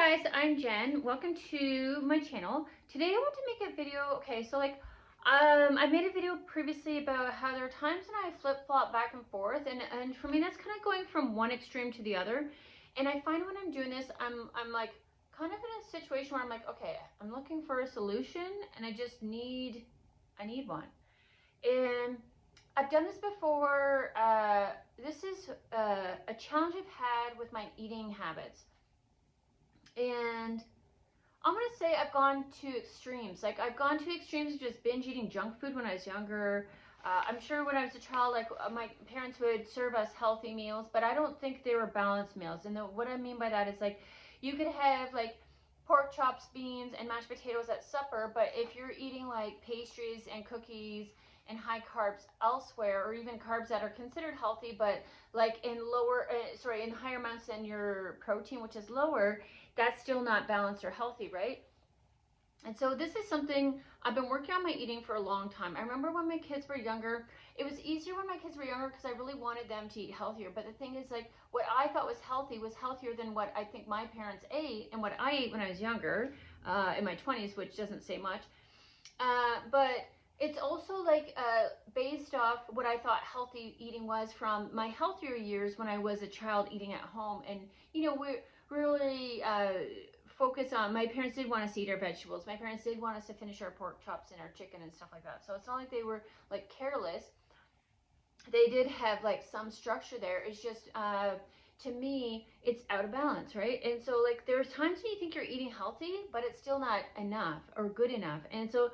Hi guys, I'm Jen. Welcome to my channel. Today I want to make a video. Okay, so I made a video previously about how there are times when I flip-flop back and forth, and for me that's kind of going from one extreme to the other. And I find when I'm doing this, I'm like kind of in a situation where I'm like, okay, I'm looking for a solution and I need one. And I've done this before. This is a challenge I've had with my eating habits. And I'm gonna say I've gone to extremes. Like I've gone to extremes of just binge eating junk food when I was younger. I'm sure when I was a child, my parents would serve us healthy meals, but I don't think they were balanced meals. And what I mean by that is like you could have like pork chops, beans, and mashed potatoes at supper, but if you're eating like pastries and cookies and high carbs elsewhere, or even carbs that are considered healthy, but like in higher amounts than your protein, which is lower, that's still not balanced or healthy, right? And so this is something I've been working on my eating for a long time. I remember when my kids were younger, it was easier when my kids were younger because I really wanted them to eat healthier. But the thing is, like, what I thought was healthier than what I think my parents ate and what I ate when I was younger, in my 20s, which doesn't say much. But it's also based off what I thought healthy eating was from my healthier years when I was a child eating at home. And, we really focus on, my parents did want us to eat our vegetables. My parents did want us to finish our pork chops and our chicken and stuff like that. So it's not like they were like careless. They did have like some structure there. It's just, to me, it's out of balance, right? And so like there's times when you think you're eating healthy, but it's still not enough or good enough. And so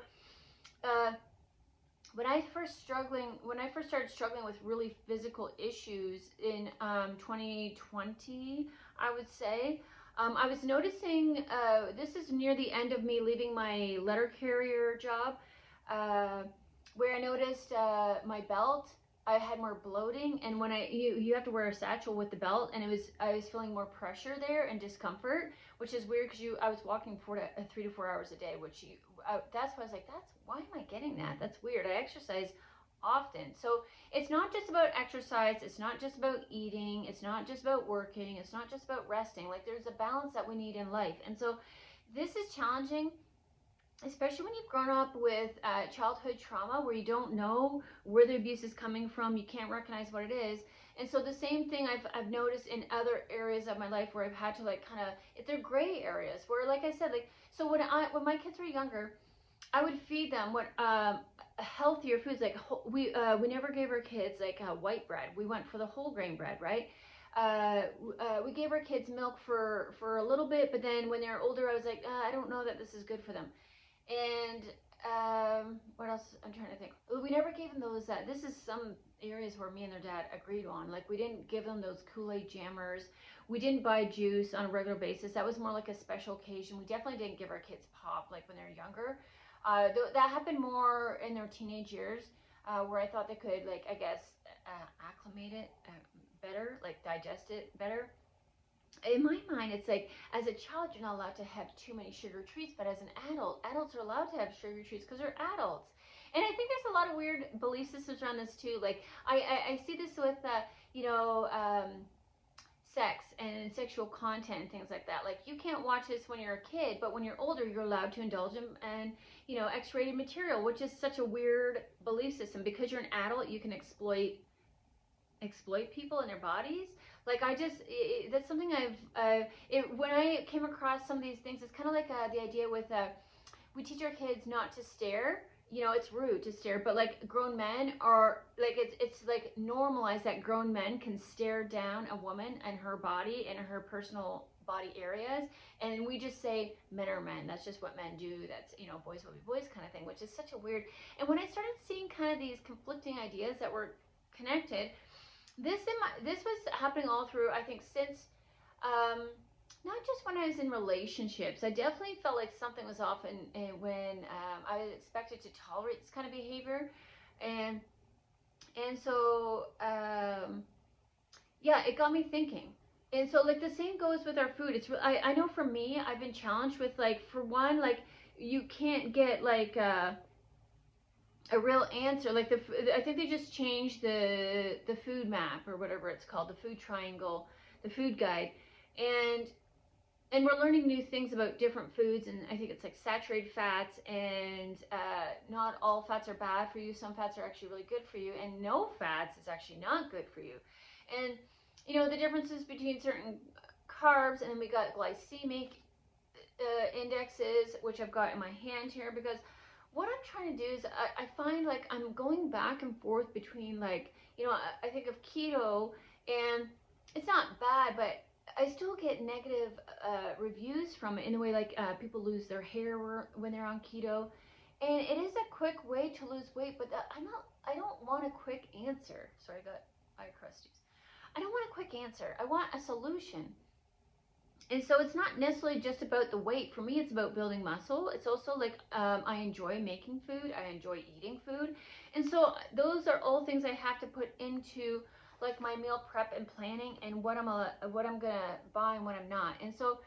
when I first started struggling with really physical issues in 2020, I would say, I was noticing, this is near the end of me leaving my letter carrier job, where I noticed my belt, I had more bloating, and when you have to wear a satchel with the belt, and I was feeling more pressure there and discomfort, which is weird because I was walking 3 to 4 hours a day, that's why I was like, why am I getting that? That's weird. I exercise often. So it's not just about exercise, it's not just about eating, it's not just about working, it's not just about resting. Like there's a balance that we need in life. And so this is challenging, especially when you've grown up with childhood trauma where you don't know where the abuse is coming from, you can't recognize what it is. And so the same thing I've noticed in other areas of my life where I've had to like kind of, if they're gray areas where, like I said, like, so when my kids were younger, I would feed them what healthier foods. Like we never gave our kids like white bread. We went for the whole grain bread, right? We gave our kids milk for a little bit, but then when they're older, I was like, I don't know that this is good for them. And what else? I'm trying to think. We never gave them those. This is some areas where me and their dad agreed on. Like we didn't give them those Kool-Aid jammers. We didn't buy juice on a regular basis. That was more like a special occasion. We definitely didn't give our kids pop like when they're younger. That happened more in their teenage years, where I thought they could, like, I guess, acclimate it better, like digest it better. In my mind, it's like, as a child, you're not allowed to have too many sugar treats, but as an adult, adults are allowed to have sugar treats because they're adults. And I think there's a lot of weird belief systems around this too. Like, I see this with, sex and sexual content and things like that. Like you can't watch this when you're a kid, but when you're older, you're allowed to indulge in X-rated material, which is such a weird belief system. Because you're an adult, you can exploit people and their bodies. Like that's something when I came across some of these things, it's kind of like the idea with we teach our kids not to stare. It's rude to stare, but like grown men are like, it's like normalized that grown men can stare down a woman and her body and her personal body areas, and we just say men are men, that's just what men do, that's boys will be boys kind of thing, which is such a weird. And when I started seeing kind of these conflicting ideas that were connected, this was happening all through, I think, since not just when I was in relationships. I definitely felt like something was off when I was expected to tolerate this kind of behavior, and so yeah, it got me thinking. And so like the same goes with our food. I know for me, I've been challenged with, like, for one, like you can't get like a real answer. Like I think they just changed the food map or whatever it's called, the food triangle, the food guide, and and we're learning new things about different foods, and I think it's like saturated fats, and not all fats are bad for you. Some fats are actually really good for you, and no fats is actually not good for you. And the differences between certain carbs, and then we got glycemic indexes, which I've got in my hand here, because what I'm trying to do is I find like I'm going back and forth between like, I think of keto, and it's not bad, but I still get negative reviews from it, in the way like people lose their hair when they're on keto, and it is a quick way to lose weight, but I don't want a quick answer. Sorry, I got eye crusties. I don't want a quick answer. I want a solution. And so it's not necessarily just about the weight. For me, it's about building muscle. It's also like I enjoy making food. I enjoy eating food. And so those are all things I have to put into like my meal prep and planning, and what I'm gonna buy and what I'm not. And so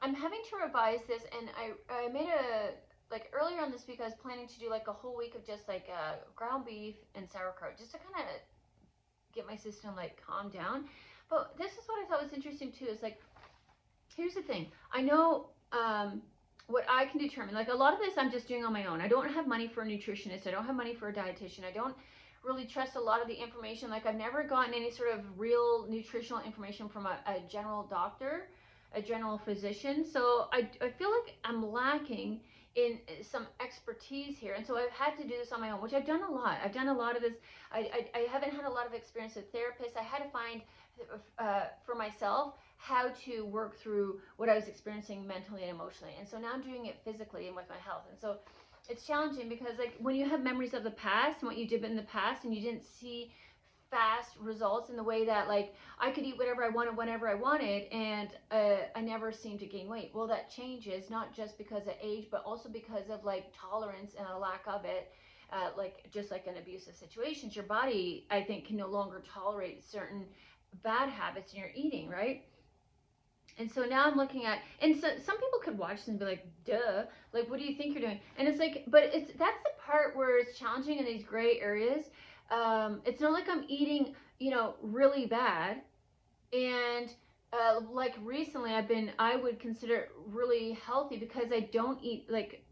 I'm having to revise this, and I made a, like earlier on this week, I was planning to do like a whole week of just like ground beef and sauerkraut, just to kind of get my system like calmed down. But this is what I thought was interesting too, is like, here's the thing. I know what I can determine. Like a lot of this I'm just doing on my own. I don't have money for a nutritionist. I don't have money for a dietitian. I don't really trust a lot of the information. Like I've never gotten any sort of real nutritional information from a general doctor, a general physician. So I feel like I'm lacking in some expertise here. And so I've had to do this on my own, which I've done a lot. I've done a lot of this. I haven't had a lot of experience with therapists. I had to find for myself how to work through what I was experiencing mentally and emotionally. And so now I'm doing it physically and with my health. And so it's challenging, because like when you have memories of the past and what you did in the past, and you didn't see fast results in the way that like I could eat whatever I wanted whenever I wanted, and I never seemed to gain weight. Well, that changes, not just because of age, but also because of like tolerance and a lack of it. Like just like in abusive situations, your body, I think, can no longer tolerate certain bad habits in your eating, right? And so now I'm looking at, and so some people could watch this and be like, duh, like, what do you think you're doing? And it's like, but that's the part where it's challenging in these gray areas. It's not like I'm eating, really bad. And like recently I would consider it really healthy, because I don't eat like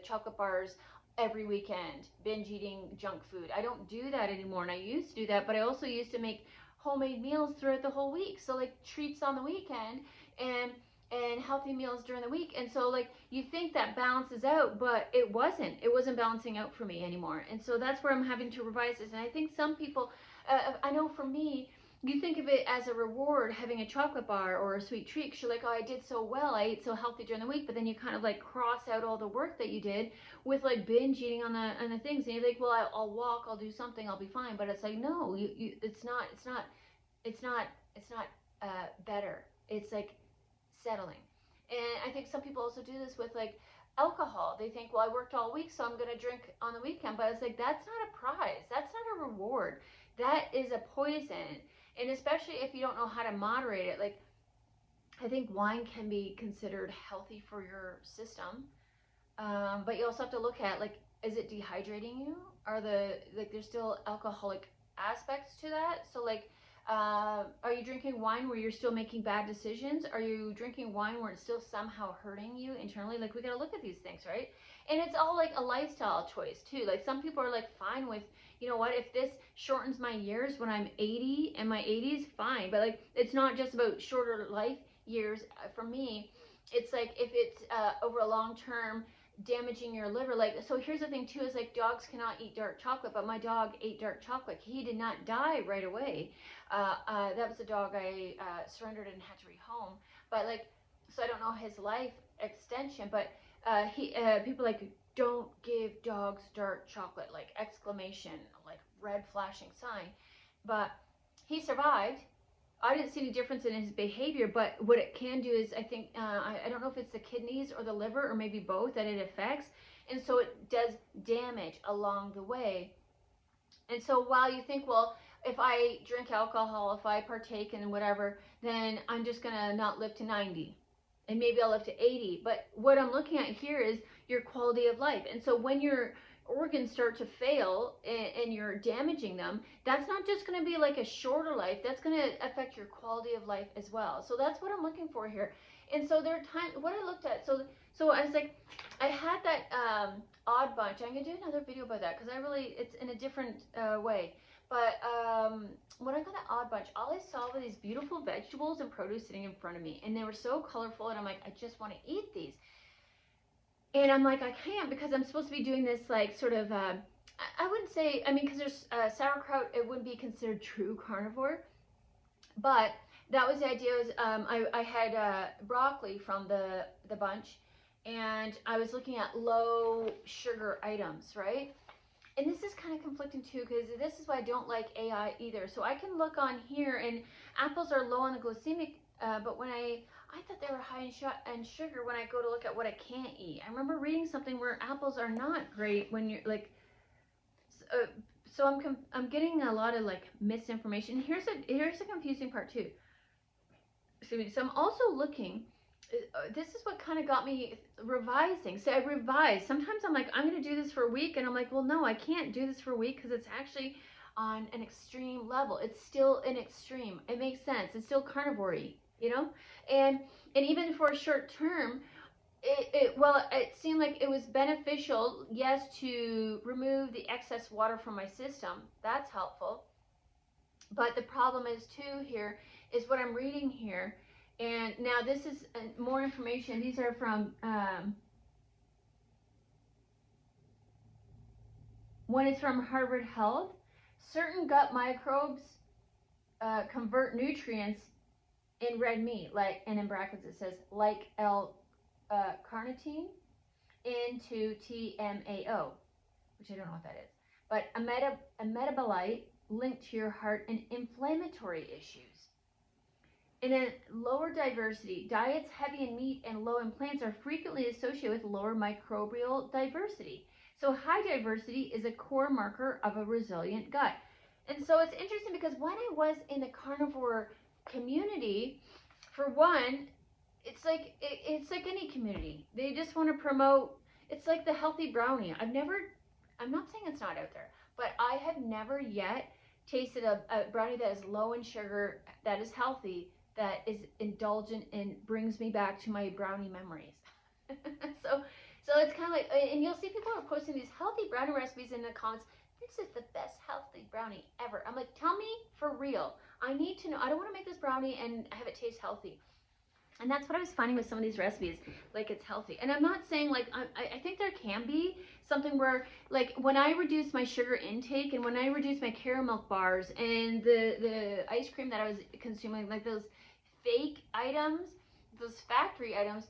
chocolate bars every weekend, binge eating junk food. I don't do that anymore. And I used to do that, but I also used to make homemade meals throughout the whole week. So like treats on the weekend, and healthy meals during the week. And so like you think that balances out, but it wasn't balancing out for me anymore. And so that's where I'm having to revise this. And I think some people, I know for me, you think of it as a reward, having a chocolate bar or a sweet treat, because you're like, oh, I did so well, I ate so healthy during the week. But then you kind of like cross out all the work that you did with like binge eating on the things, and you're like, well, I'll walk, I'll do something, I'll be fine. But it's like, no, it's not better. It's like settling. And I think some people also do this with like alcohol. They think, well, I worked all week, so I'm going to drink on the weekend. But it's like, that's not a prize. That's not a reward. That is a poison. And especially if you don't know how to moderate it. Like, I think wine can be considered healthy for your system. But you also have to look at, like, is it dehydrating you? There's still alcoholic aspects to that? So like, are you drinking wine where you're still making bad decisions? Are you drinking wine where it's still somehow hurting you internally? Like, we gotta look at these things, right? And it's all like a lifestyle choice too. Like, some people are like fine with, you know what, if this shortens my years when I'm 80 and my 80s, fine. But like, it's not just about shorter life years. For me, it's like if it's over a long term damaging your liver. Like, so here's the thing too, is like, dogs cannot eat dark chocolate, but my dog ate dark chocolate. He did not die right away. That was a dog I surrendered and had to rehome. But like, so I don't know his life extension, but people like, don't give dogs dark chocolate, like exclamation, like red flashing sign. But he survived. I didn't see any difference in his behavior, but what it can do is, I think, I don't know if it's the kidneys or the liver or maybe both that it affects. And so it does damage along the way. And so while you think, well, if I drink alcohol, if I partake in whatever, then I'm just going to not live to 90. And maybe I'll live to 80. But what I'm looking at here is your quality of life. And so when you're organs start to fail and you're damaging them, that's not just going to be like a shorter life, that's going to affect your quality of life as well. So that's what I'm looking for here. And so there are times what I looked at, so I was like, I had that odd bunch. I'm going to do another video about that because I really, it's in a different way. But when I got that odd bunch, all I saw were these beautiful vegetables and produce sitting in front of me, and they were so colorful, and I'm like, I just want to eat these. And I'm like, I can't because I'm supposed to be doing this like sort of, I wouldn't say, I mean, because there's sauerkraut, it wouldn't be considered true carnivore, but that was the idea. Was I had broccoli from the bunch, and I was looking at low sugar items, right? And this is kind of conflicting too, because this is why I don't like AI either. So I can look on here, and apples are low on the glycemic, but when I thought they were high in sugar when I go to look at what I can't eat. I remember reading something where apples are not great when you're like, so I'm getting a lot of like misinformation. Here's a confusing part too. Excuse me. So I'm also looking. This is what kind of got me revising. So I revise. Sometimes I'm like, I'm going to do this for a week, and I'm like, well, no, I can't do this for a week because it's actually on an extreme level. It's still an extreme. It makes sense. It's still carnivore-y, you know? And even for a short term, it seemed like it was beneficial, yes, to remove the excess water from my system. That's helpful. But the problem is too here is what I'm reading here. And now this is more information. These are from one is from Harvard Health. Certain gut microbes convert nutrients in red meat, like, and in brackets it says like L-carnitine into TMAO, which I don't know what that is, but a metabolite linked to your heart and inflammatory issues. And then lower diversity. Diets heavy in meat and low in plants are frequently associated with lower microbial diversity. So high diversity is a core marker of a resilient gut. And so it's interesting because when I was in the carnivore community, for one, it's like any community. They just want to promote, it's like the healthy brownie. I'm not saying it's not out there, but I have never yet tasted a brownie that is low in sugar, that is healthy, that is indulgent and brings me back to my brownie memories. so it's kind of like, and you'll see people are posting these healthy brownie recipes in the comments. This is the best healthy brownie ever. I'm like, tell me for real. I need to know. I don't want to make this brownie and have it taste healthy. And that's what I was finding with some of these recipes, like it's healthy. And I'm not saying like, I think there can be something where like when I reduce my sugar intake and when I reduce my caramel bars and the ice cream that I was consuming, like those fake items, those factory items,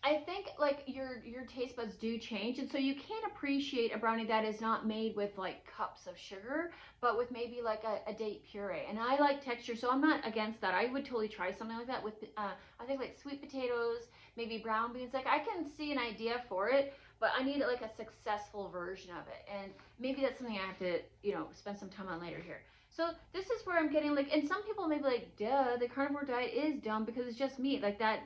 I think like your taste buds do change, and so you can appreciate a brownie that is not made with like cups of sugar, but with maybe like a date puree. And I like texture, so I'm not against that. I would totally try something like that with I think like sweet potatoes, maybe brown beans. Like I can see an idea for it, but I need like a successful version of it, and maybe that's something I have to spend some time on later here. So this is where I'm getting like, and some people may be like, duh, the carnivore diet is dumb because it's just meat, like that,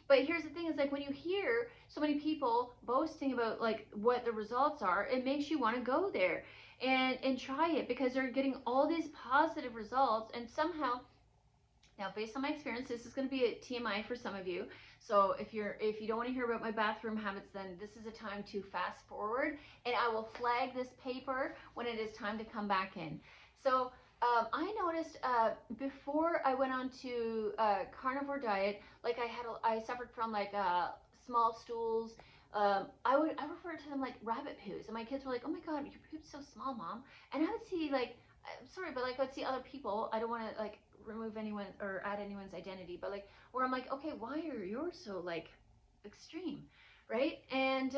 But here's the thing is like when you hear so many people boasting about like what the results are, it makes you want to go there and try it because they're getting all these positive results. And somehow, now based on my experience, this is going to be a TMI for some of you. So if you don't want to hear about my bathroom habits, then this is a time to fast forward, and I will flag this paper when it is time to come back in. So I noticed before I went on to carnivore diet, like I suffered from like small stools. I refer to them like rabbit poos, and my kids were like, "Oh my God, your poop's so small, Mom." And I would see like, I'm sorry, but like I would see other people. I don't want to like remove anyone or add anyone's identity, but like where I'm like, okay, why are yours so like extreme, right? And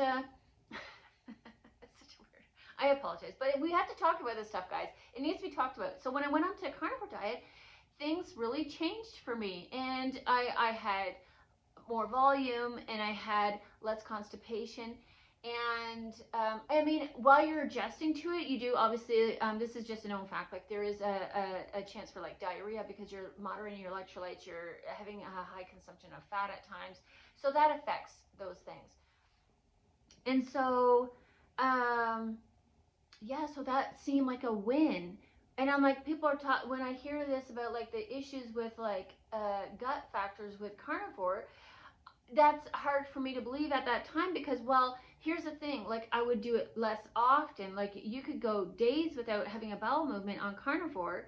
I apologize, but we have to talk about this stuff, guys. It needs to be talked about. So when I went on to a carnivore diet, things really changed for me, and I had more volume, and I had less constipation. And I mean, while you're adjusting to it, you do obviously, this is just a known fact, like there is a chance for like diarrhea because you're moderating your electrolytes, you're having a high consumption of fat at times, so that affects those things. And so yeah, so that seemed like a win. And I'm like, people are taught, when I hear this about like the issues with like gut factors with carnivore, that's hard for me to believe at that time because, well, here's the thing, like I would do it less often. Like you could go days without having a bowel movement on carnivore,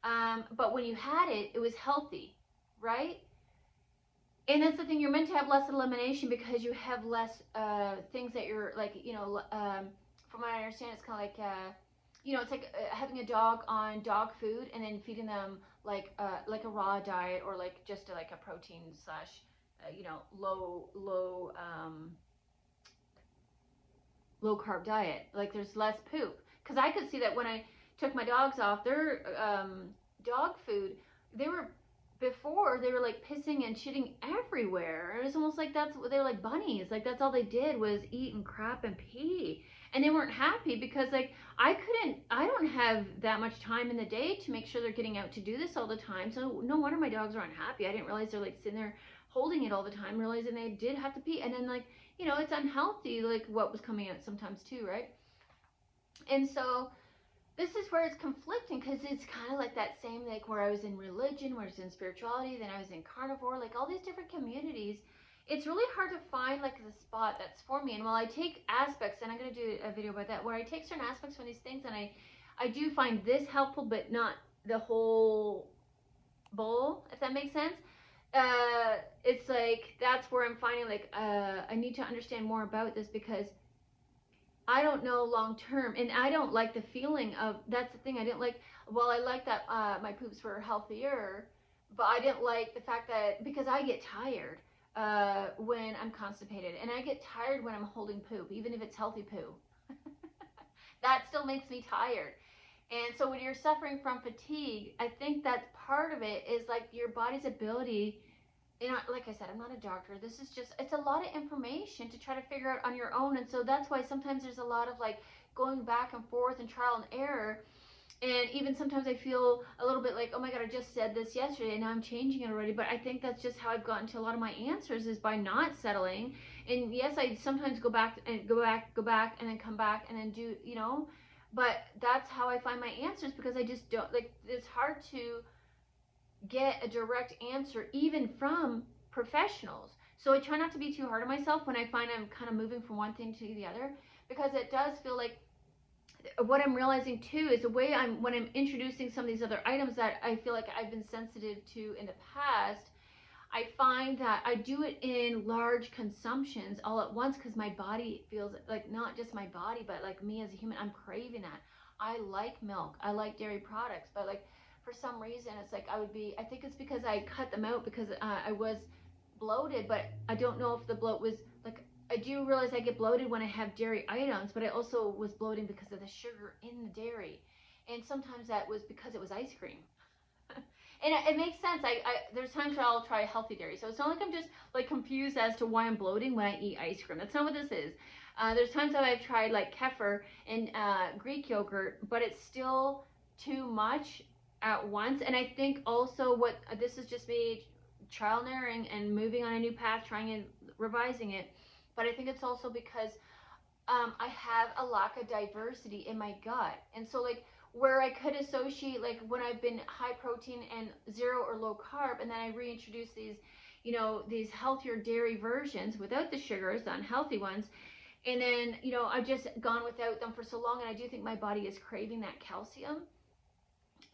but when you had it, it was healthy, right? And that's the thing, you're meant to have less elimination because you have less things that you're like, from what I understand, it's kind of like, it's like having a dog on dog food and then feeding them like a raw diet or like just like a protein slash, low carb diet. Like there's less poop. Because I could see that when I took my dogs off their dog food, they were before they were like pissing and shitting everywhere. It was almost like they're like bunnies. Like that's all they did was eat and crap and pee. And they weren't happy because like I don't have that much time in the day to make sure they're getting out to do this all the time. So no wonder my dogs are unhappy. I didn't realize they're like sitting there holding it all the time, realizing they did have to pee. And then like, it's unhealthy, like what was coming out sometimes too, right? And so this is where it's conflicting because it's kind of like that same, like where I was in religion, where I was in spirituality, then I was in carnivore, like all these different communities. It's really hard to find like the spot that's for me. And while I take aspects, and I'm going to do a video about that, where I take certain aspects from these things and I do find this helpful, but not the whole bowl, if that makes sense. It's like that's where I'm finding like I need to understand more about this because I don't know long term, and I don't like the feeling of. That's the thing I didn't like. Well, I like that my poops were healthier, but I didn't like the fact that because I get tired when I'm constipated, and I get tired when I'm holding poop, even if it's healthy poo. That still makes me tired. And so when you're suffering from fatigue, I think that's part of it is like your body's ability. Like I said, I'm not a doctor. This is just, it's a lot of information to try to figure out on your own. And so that's why sometimes there's a lot of like going back and forth and trial and error. And even sometimes I feel a little bit like, oh my God, I just said this yesterday and now I'm changing it already. But I think that's just how I've gotten to a lot of my answers is by not settling. And yes, I sometimes go back and then come back and then do, but that's how I find my answers because I just don't, like, it's hard to get a direct answer even from professionals. So I try not to be too hard on myself when I find I'm kind of moving from one thing to the other because it does feel like what I'm realizing too is the way when I'm introducing some of these other items that I feel like I've been sensitive to in the past, I find that I do it in large consumptions all at once because my body feels like, not just my body, but like me as a human, I'm craving that. I like milk, I like dairy products, but like for some reason it's like I think it's because I cut them out because I was bloated, but I don't know if the bloat was like, I do realize I get bloated when I have dairy items, but I also was bloating because of the sugar in the dairy. And sometimes that was because it was ice cream. And it makes sense. There's times where I'll try healthy dairy. So it's not like I'm just like confused as to why I'm bloating when I eat ice cream. That's not what this is. There's times that I've tried like kefir and Greek yogurt, but it's still too much at once. And I think also what this is just me trial and erroring and moving on a new path, trying and revising it. But I think it's also because I have a lack of diversity in my gut. And so like where I could associate like when I've been high protein and zero or low carb, and then I reintroduce these, these healthier dairy versions without the sugars, the unhealthy ones. And then, I've just gone without them for so long. And I do think my body is craving that calcium.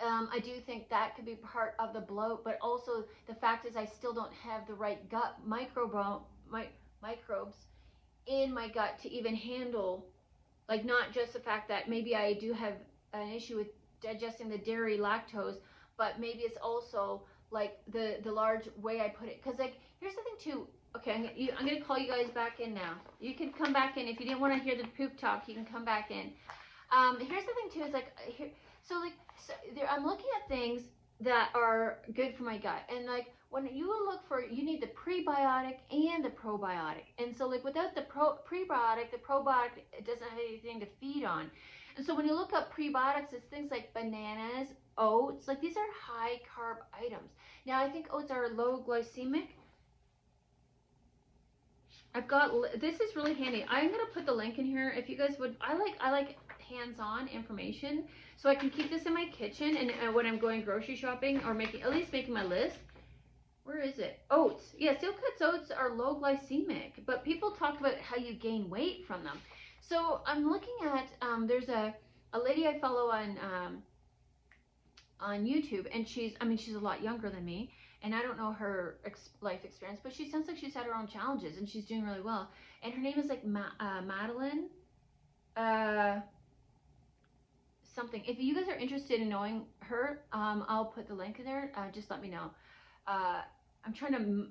I do think that could be part of the bloat, but also the fact is I still don't have the right gut microbes in my gut to even handle, like not just the fact that maybe I do have an issue with digesting the dairy lactose, but maybe it's also like the large way I put it. Because like here's the thing too. Okay, I'm gonna call you guys back in now. You can come back in if you didn't want to hear the poop talk. You can come back in. Here's the thing too is like here. So I'm looking at things that are good for my gut, and like when you look for, you need the prebiotic and the probiotic. And so like without the prebiotic, the probiotic, it doesn't have anything to feed on. And so when you look up prebiotics, it's things like bananas, oats, like these are high carb items. Now I think oats are low glycemic. I've got, this is really handy. I'm going to put the link in here if you guys would. I like hands-on information, so I can keep this in my kitchen, and when I'm going grocery shopping or at least making my list. Where is it? Oats. Yeah, steel cuts oats are low glycemic, but people talk about how you gain weight from them. So I'm looking at, there's a lady I follow on YouTube, and she's a lot younger than me, and I don't know her life experience, but she sounds like she's had her own challenges, and she's doing really well. And her name is like Madeline, something. If you guys are interested in knowing her, I'll put the link in there. Just let me know. I'm trying to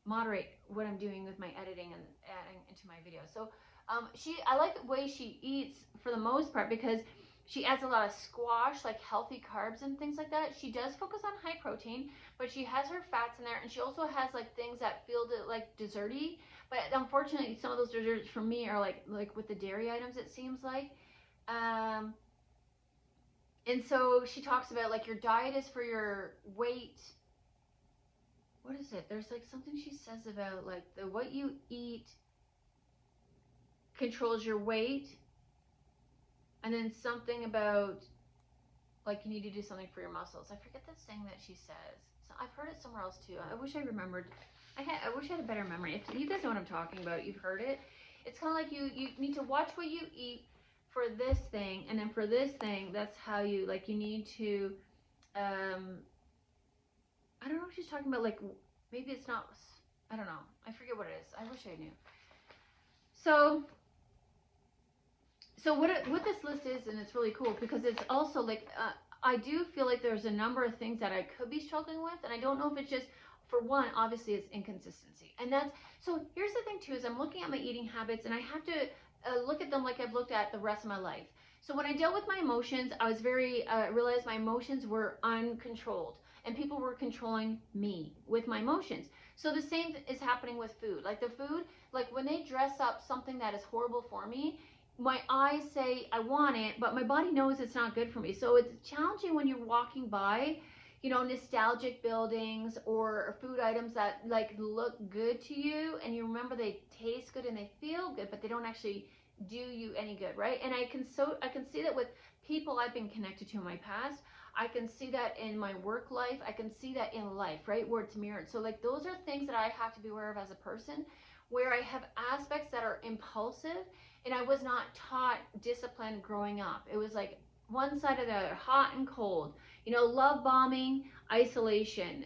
moderate what I'm doing with my editing and adding into my video. So I like the way she eats for the most part, because she adds a lot of squash, like healthy carbs and things like that. She does focus on high protein, but she has her fats in there, and she also has like things that feel like desserty. But unfortunately, some of those desserts for me are like with the dairy items, it seems like. And so she talks about like your diet is for your weight. What is it? There's like something she says about like what you eat controls your weight. And then something about, like, you need to do something for your muscles. I forget the saying that she says. So I've heard it somewhere else too. I wish I remembered. I wish I had a better memory. If you guys know what I'm talking about, you've heard it. It's kind of like you need to watch what you eat for this thing, and then for this thing, that's how you, like, you need to, I don't know what she's talking about. Like, maybe it's not, I don't know. I forget what it is. I wish I knew. So what this list is, and it's really cool because it's also like, I do feel like there's a number of things that I could be struggling with, and I don't know if it's just, for one, obviously it's inconsistency. And so here's the thing too, is I'm looking at my eating habits, and I have to look at them like I've looked at the rest of my life. So when I dealt with my emotions, I was realized my emotions were uncontrolled, and people were controlling me with my emotions. So the same is happening with food. Like the food, like when they dress up something that is horrible for me, my eyes say I want it, but my body knows it's not good for me. So it's challenging when you're walking by, nostalgic buildings or food items that like look good to you, and you remember they taste good and they feel good, but they don't actually do you any good, right? And I can see that with people I've been connected to in my past. I can see that in my work life. I can see that in life, right, where it's mirrored. So like those are things that I have to be aware of as a person, where I have aspects that are impulsive, and I was not taught discipline growing up. It was like one side or the other, hot and cold, love bombing, isolation,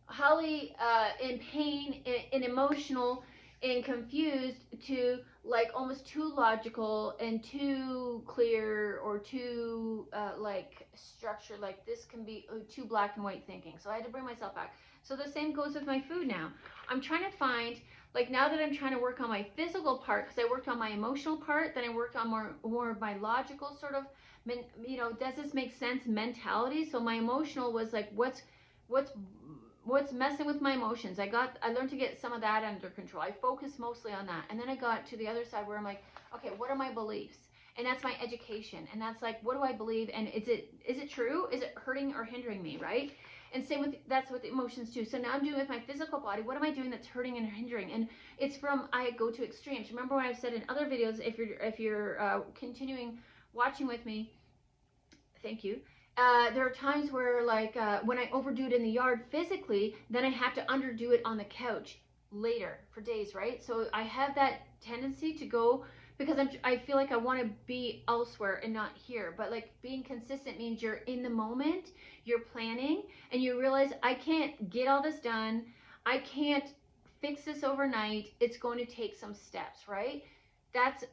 highly in pain, in emotional, and confused, to like almost too logical and too clear, or too like structured. Like this can be too black and white thinking. So I had to bring myself back. So the same goes with my food now. I'm trying to find, like now that I'm trying to work on my physical part, because I worked on my emotional part, then I worked on more of my logical sort of, does this make sense mentality. So my emotional was like, what's messing with my emotions. I learned to get some of that under control. I focused mostly on that. And then I got to the other side where I'm like, okay, what are my beliefs? And that's my education. And that's like, what do I believe? And is it true? Is it hurting or hindering me, right? And that's with emotions too. So now I'm doing with my physical body. What am I doing that's hurting and hindering? And it's I go to extremes. Remember what I've said in other videos, if you're continuing watching with me, thank you. There are times where like when I overdo it in the yard physically, then I have to underdo it on the couch later for days, right? So I have that tendency to go, because I feel like I want to be elsewhere and not here. But like being consistent means you're in the moment, you're planning, and you realize I can't get all this done. I can't fix this overnight. It's going to take some steps, right? That's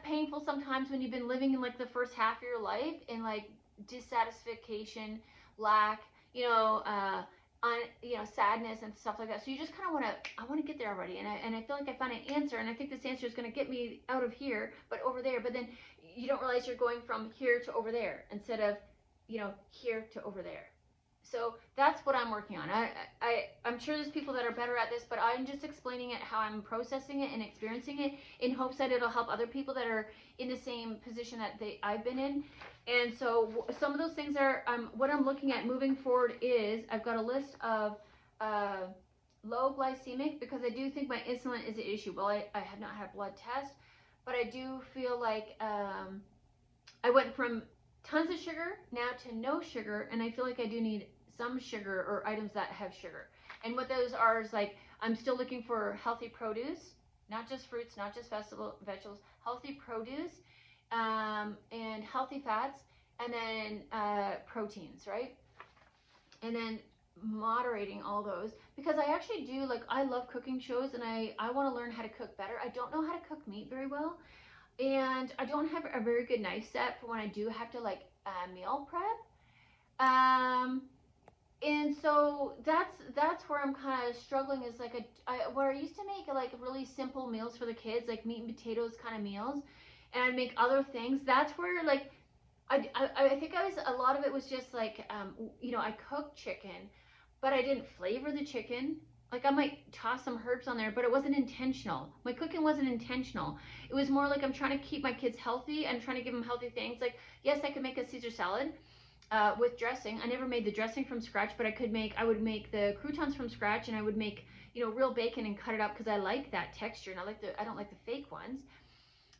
painful sometimes when you've been living in like the first half of your life in like dissatisfaction, lack, sadness and stuff like that. So you just kind of I want to get there already. And I feel like I found an answer, and I think this answer is going to get me out of here, but over there. But then you don't realize you're going from here to over there instead of, here to over there. So that's what I'm working on. I'm sure there's people that are better at this, but I'm just explaining it, how I'm processing it and experiencing it, in hopes that it'll help other people that are in the same position that I've been in. And so some of those things are, what I'm looking at moving forward is, I've got a list of low glycemic because I do think my insulin is an issue. Well, I have not had a blood test, but I do feel like I went from tons of sugar now to no sugar, and I feel like I do need some sugar or items that have sugar. And what those are is like I'm still looking for healthy produce, not just fruits, not just vegetables, healthy produce, and healthy fats, and then proteins, right? And then moderating all those because I actually do like I love cooking shows and I want to learn how to cook better. I don't know how to cook meat very well, and I don't have a very good knife set for when I do have to like meal prep. And so that's where I'm kind of struggling is like where I used to make like really simple meals for the kids, like meat and potatoes kind of meals, and I'd make other things. That's where like I think I was a lot of it was just like I cooked chicken, but I didn't flavor the chicken. Like I might toss some herbs on there, but it wasn't intentional. My cooking wasn't intentional. It was more like I'm trying to keep my kids healthy and trying to give them healthy things. Like yes, I could make a Caesar salad with dressing. I never made the dressing from scratch, but I would make the croutons from scratch, and I would make real bacon and cut it up because I like that texture, and I don't like the fake ones.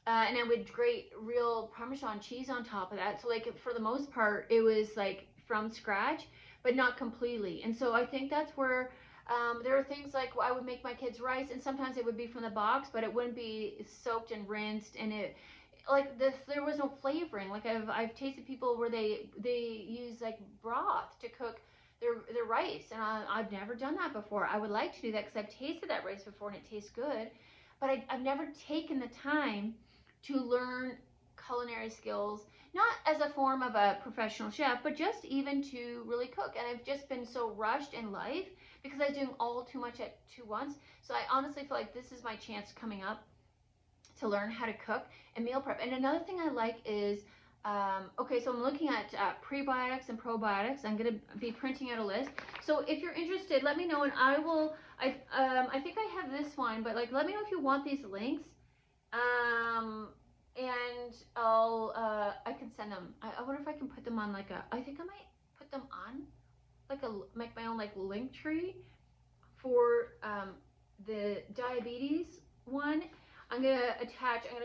And I would grate real Parmesan cheese on top of that. So like for the most part, it was like from scratch, but not completely. And so I think that's where there are things like I would make my kids rice, and sometimes it would be from the box, but it wouldn't be soaked and rinsed, and it like this there was no flavoring. Like I've tasted people where they use like broth to cook their rice, and I've never done that before. I would like to do that because I've tasted that rice before and it tastes good, but I've never taken the time to learn culinary skills, not as a form of a professional chef, but just even to really cook. And I've just been so rushed in life because I was doing all too much at once. So I honestly feel like this is my chance coming up to learn how to cook and meal prep. And another thing I like is, okay, so I'm looking at prebiotics and probiotics. I'm going to be printing out a list. So if you're interested, let me know, and I will, I think I have this one, but like, let me know if you want these links. And I can send them. I wonder if I can put them on like I think I might put them on like make my own like link tree for the diabetes one. I'm gonna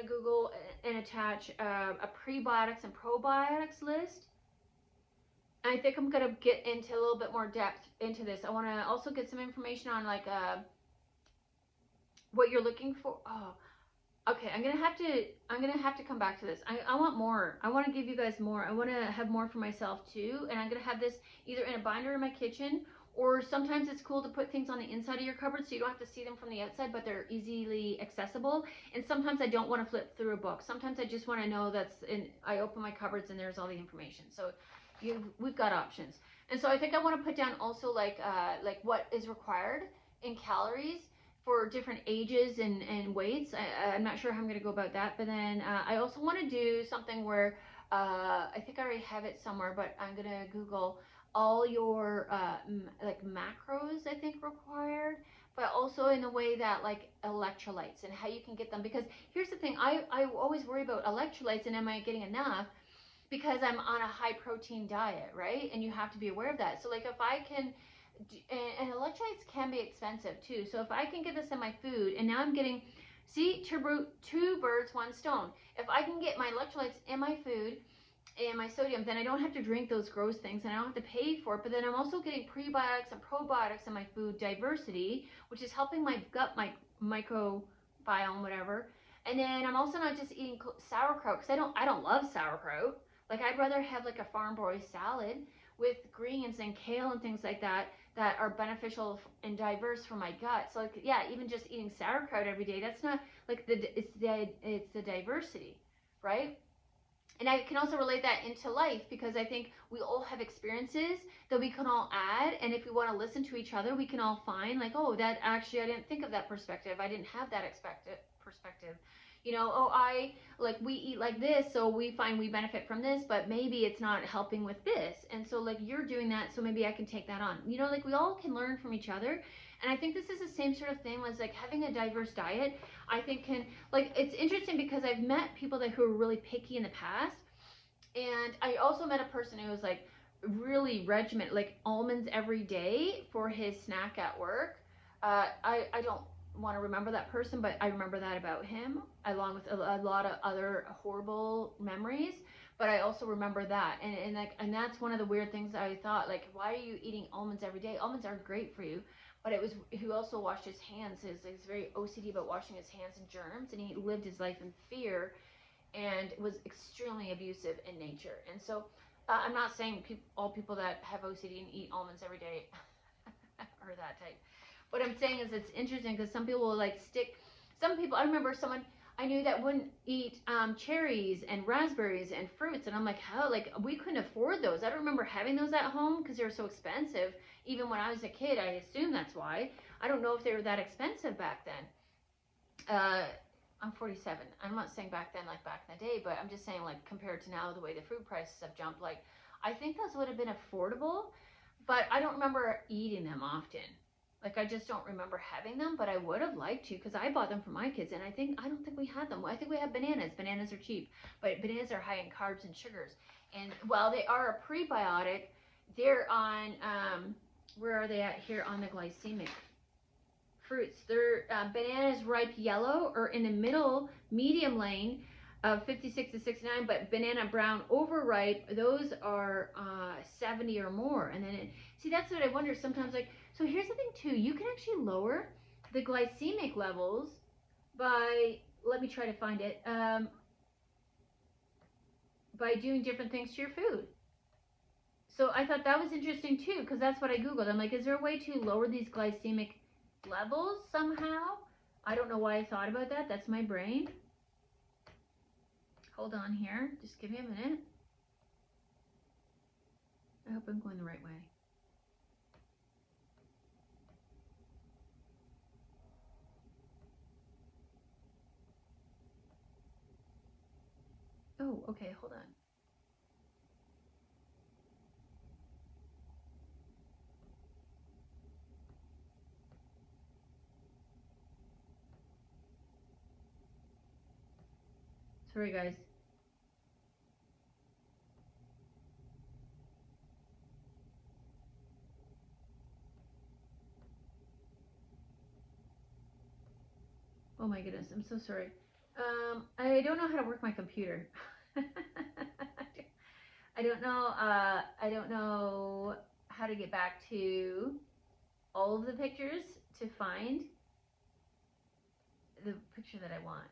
Google and attach a prebiotics and probiotics list. And I think I'm gonna get into a little bit more depth into this. I want to also get some information on like what you're looking for. Oh, okay, I'm gonna have to come back to this. I want more. I want to give you guys more. I want to have more for myself too, and I'm gonna have this either in a binder in my kitchen, or sometimes it's cool to put things on the inside of your cupboard so you don't have to see them from the outside, but they're easily accessible. And sometimes I don't want to flip through a book. Sometimes I just want to know I open my cupboards and there's all the information. So we've got options. And so I think I want to put down also like what is required in calories for different ages and weights. I'm not sure how I'm going to go about that, but then I also want to do something where I think I already have it somewhere, but I'm going to Google all your like macros I think required, but also in the way that like electrolytes and how you can get them. Because here's the thing, I always worry about electrolytes and am I getting enough, because I'm on a high protein diet, right? And you have to be aware of that. So like if I can, and electrolytes can be expensive too. So if I can get this in my food, and now I'm getting, see, two birds, one stone. If I can get my electrolytes in my food and my sodium, then I don't have to drink those gross things and I don't have to pay for it. But then I'm also getting prebiotics and probiotics in my food diversity, which is helping my gut, my microbiome, whatever. And then I'm also not just eating sauerkraut, because I don't love sauerkraut. Like I'd rather have like a farm boy salad with greens and kale and things like that that are beneficial and diverse for my gut. So like, yeah, even just eating sauerkraut every day, that's not like it's the diversity, right? And I can also relate that into life, because I think we all have experiences that we can all add. And if we want to listen to each other, we can all find like, oh, that actually, I didn't think of that perspective. I didn't have that perspective. We eat like this, so we find we benefit from this, but maybe it's not helping with this. And so like you're doing that, so maybe I can take that on. Like we all can learn from each other. And I think this is the same sort of thing as like having a diverse diet. I think it's interesting because I've met people who are really picky in the past. And I also met a person who was like really regimented, like almonds every day for his snack at work. I don't want to remember that person, but I remember that about him, along with a lot of other horrible memories. But I also remember that, and that's one of the weird things I thought, like, why are you eating almonds every day? Almonds are great for you. But it was, he also washed his hands. He's very OCD about washing his hands and germs, and he lived his life in fear, and was extremely abusive in nature. And so, I'm not saying all people that have OCD and eat almonds every day are that type. What I'm saying is it's interesting because some people will like stick. Some people, I remember someone I knew that wouldn't eat cherries and raspberries and fruits, and I'm like, how? Like, we couldn't afford those. I don't remember having those at home because they were so expensive. Even when I was a kid, I assume that's why. I don't know if they were that expensive back then. I'm 47. I'm not saying back then like back in the day, but I'm just saying like compared to now, the way the food prices have jumped. Like, I think those would have been affordable, but I don't remember eating them often. Like, I just don't remember having them, but I would have liked to because I bought them for my kids, and I don't think we had them. I think we have bananas. Bananas are cheap, but bananas are high in carbs and sugars. And while they are a prebiotic, they're on where are they at here on the glycemic fruits? They're bananas ripe yellow or in the middle medium lane of 56 to 69, but banana brown overripe, those are 70 or more. And then see, that's what I wonder sometimes, like, so here's the thing too, you can actually lower the glycemic levels by, let me try to find it, by doing different things to your food. So I thought that was interesting too, because that's what I Googled. I'm like, is there a way to lower these glycemic levels somehow? I don't know why I thought about that. That's my brain. Hold on here. Just give me a minute. I hope I'm going the right way. Oh, okay, hold on. Sorry, guys. Oh my goodness, I'm so sorry. I don't know how to work my computer. I don't know. I don't know how to get back to all of the pictures to find the picture that I want.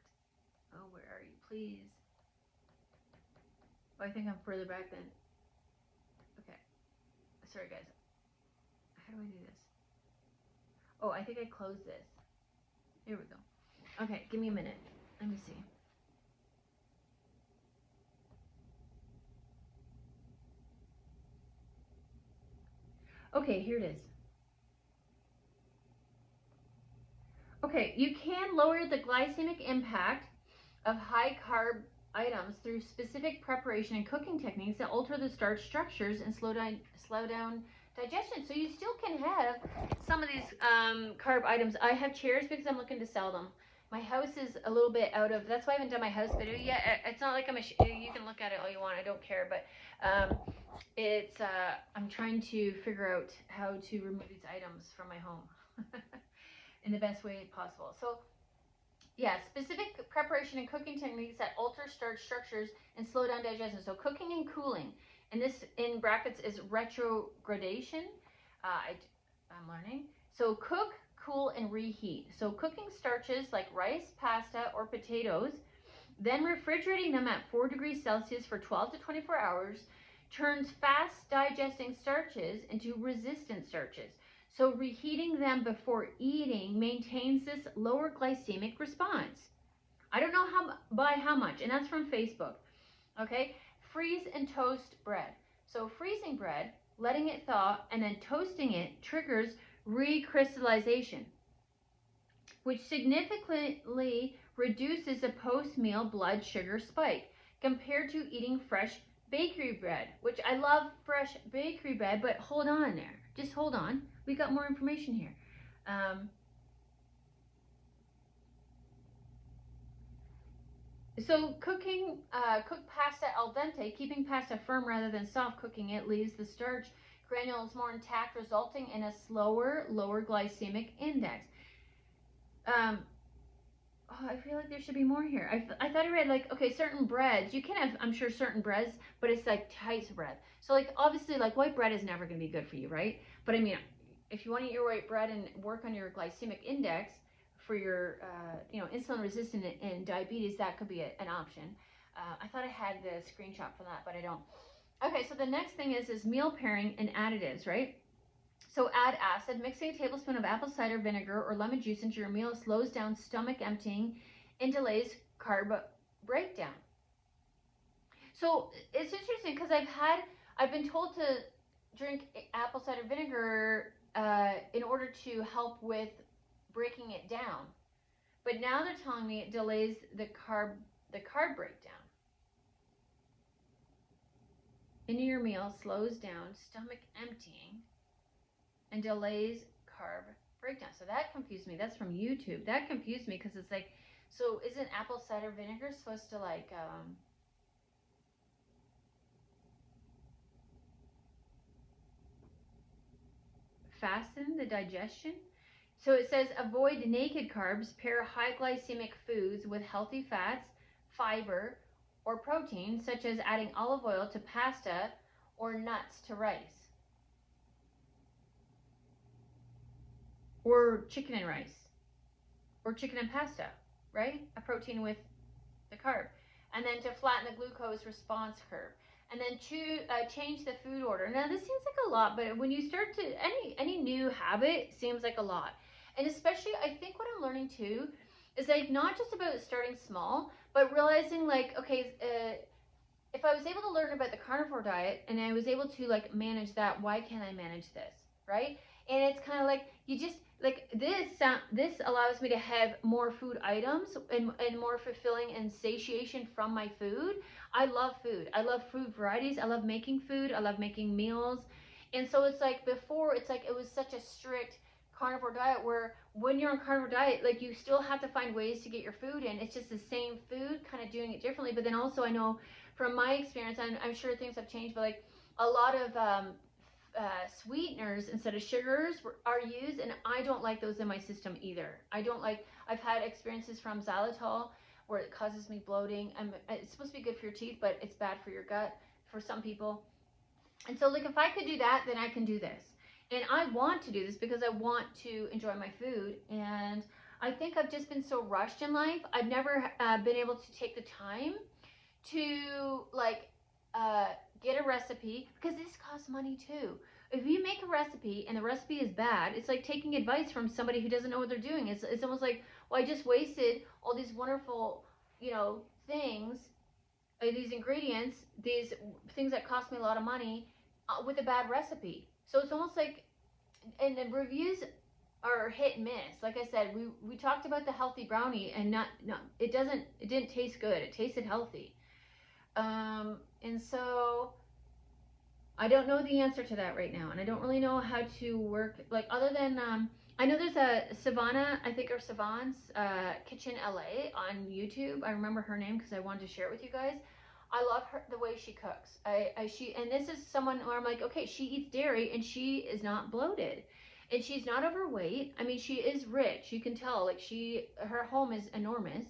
Oh, where are you? Please. Oh, I think I'm further back then. Okay. Sorry, guys. How do I do this? Oh, I think I closed this. Here we go. Okay, give me a minute. Let me see. Okay, here it is. Okay, you can lower the glycemic impact of high carb items through specific preparation and cooking techniques that alter the starch structures and slow down digestion. So you still can have some of these carb items. I have chairs because I'm looking to sell them. My house is a little bit out of, that's why I haven't done my house video yet. It's not like you can look at it all you want, I don't care, but it's I'm trying to figure out how to remove these items from my home in the best way possible. So yeah, specific preparation and cooking techniques that alter starch structures and slow down digestion. So cooking and cooling, and this in brackets is retrogradation. I'm learning. So cook, cool, and reheat. So cooking starches like rice, pasta, or potatoes, then refrigerating them at 4 degrees Celsius for 12 to 24 hours turns fast digesting starches into resistant starches. So reheating them before eating maintains this lower glycemic response. I don't know by how much, and that's from Facebook. Okay, freeze and toast bread. So freezing bread, letting it thaw, and then toasting it triggers recrystallization, which significantly reduces a post-meal blood sugar spike compared to eating fresh bakery bread, which I love fresh bakery bread, but hold on there. Just hold on. We got more information here. So cook pasta al dente, keeping pasta firm rather than soft. Cooking it leaves the starch granules more intact, resulting in a slower, lower glycemic index. Oh, I feel like there should be more here. I thought I read like, okay, certain breads, you can have, I'm sure, certain breads, but it's like types of bread. So like, obviously, like white bread is never going to be good for you, right? But I mean, if you want to eat your white bread and work on your glycemic index for your, insulin resistant and diabetes, that could be an option. I thought I had the screenshot for that, but I don't. Okay, so the next thing is meal pairing and additives, right? So add acid. Mixing a tablespoon of apple cider vinegar or lemon juice into your meal slows down stomach emptying and delays carb breakdown. So it's interesting because I've been told to drink apple cider vinegar in order to help with breaking it down. But now they're telling me it delays the carb breakdown. Into your meal slows down stomach emptying and delays carb breakdown. So that confused me. That's from YouTube. That confused me because it's like, so isn't apple cider vinegar supposed to like fasten the digestion? So it says avoid naked carbs, pair high glycemic foods with healthy fats, fiber, or protein, such as adding olive oil to pasta or nuts to rice. Or chicken and rice. Or chicken and pasta, right? A protein with the carb. And then to flatten the glucose response curve. And then change the food order. Now this seems like a lot, but when you start to, any new habit seems like a lot. And especially, I think what I'm learning too is like not just about starting small, but realizing like, okay, if I was able to learn about the carnivore diet and I was able to like manage that, why can't I manage this, right? And it's kind of like you just like this allows me to have more food items and more fulfilling and satiation from my food. I love food. I love food varieties. I love making food. I love making meals. And so it's like before, it's like it was such a strict carnivore diet where when you're on carnivore diet, like you still have to find ways to get your food in. It's just the same food, kind of doing it differently. But then also I know from my experience, I'm sure things have changed, but like a lot of sweeteners instead of sugars are used, and I don't like those in my system either. I've had experiences from xylitol where it causes me bloating. It's supposed to be good for your teeth, but it's bad for your gut for some people. And so like if I could do that, then I can do this. And I want to do this because I want to enjoy my food. And I think I've just been so rushed in life. I've never been able to take the time to like get a recipe, because this costs money too. If you make a recipe and the recipe is bad, it's like taking advice from somebody who doesn't know what they're doing. It's almost like, well, I just wasted all these wonderful, things, these ingredients, these things that cost me a lot of money with a bad recipe. So it's almost like, and the reviews are hit and miss. Like I said, we talked about the healthy brownie, and it didn't taste good. It tasted healthy. And so I don't know the answer to that right now, and I don't really know how to work, like, other than I know there's a Savannah, I think, or Savant's Kitchen LA on YouTube. I remember her name because I wanted to share it with you guys. I love her, the way she cooks. And this is someone where I'm like, okay, she eats dairy and she is not bloated, and she's not overweight. I mean, she is rich. You can tell, like, her home is enormous.